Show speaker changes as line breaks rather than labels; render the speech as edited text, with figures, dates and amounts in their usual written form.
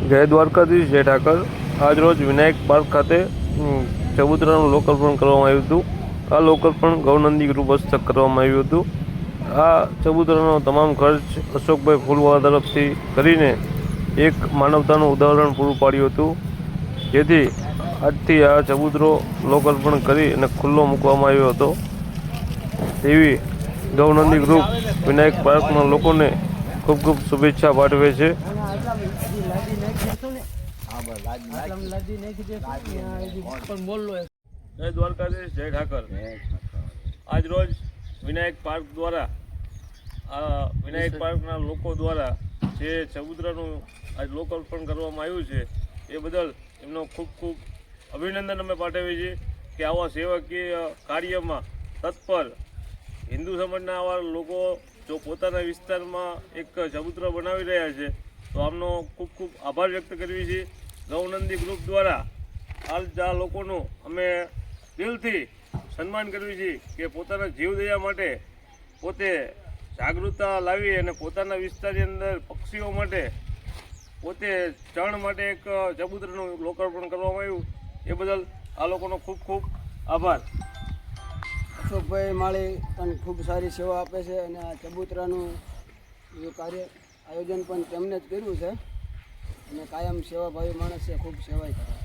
જય દ્વારકાધીશ, જય ઠાકર। આજરોજ વિનાયક પાર્ક ખાતે ચબૂતરાનું લોકાર્પણ કરવામાં આવ્યું હતું। આ લોકાર્પણ ગૌનંદી ગ્રુપ હસ્તક કરવામાં આવ્યું હતું। આ ચબૂતરાનો તમામ ખર્ચ અશોકભાઈ ફૂલવાળા તરફથી કરીને એક માનવતાનું ઉદાહરણ પૂરું પાડ્યું હતું, જેથી આજથી આ ચબૂતરો લોકાર્પણ કરી અને ખુલ્લો મૂકવામાં આવ્યો હતો। તેવી ગૌનંદી ગ્રુપ વિનાયક પાર્કના લોકોને ખૂબ ખૂબ શુભેચ્છા પાઠવે છે। જય દ્વારકાધીશ, જય ઠાકર। આજ રોજ વિનાયક પાર્ક દ્વારા વિનાયક પાર્કના લોકો દ્વારા જે ચબૂતરાનું આજ લોકાર્પણ કરવામાં આવ્યું છે એ બદલ એમનો ખૂબ ખૂબ અભિનંદન અમે પાઠવીએ છીએ કે આવા સેવાકીય કાર્યમાં તત્પર હિન્દુ સમાજના આવા લોકો જો પોતાના વિસ્તારમાં એક ચબૂતરો બનાવી રહ્યા છે તો આમનો ખૂબ ખૂબ આભાર વ્યક્ત કરવી છીએ। ગૌનંદી ગ્રુપ દ્વારા આ લોકોનું અમે દિલથી સન્માન કરવી છીએ કે પોતાના જીવદયા માટે પોતે જાગૃતતા લાવી અને પોતાના વિસ્તારની અંદર પક્ષીઓ માટે પોતે ચણ માટે એક ચબૂતરાનું લોકાર્પણ કરવામાં આવ્યું એ બદલ આ લોકોનો ખૂબ ખૂબ આભાર।
અશોકભાઈ માળી પણ ખૂબ સારી સેવા આપે છે અને આ ચબૂતરાનું કાર્ય આયોજન પણ તેમને જ કર્યું છે અને કાયમ સેવાભાવી માણસ છે, ખૂબ સેવાય કરે।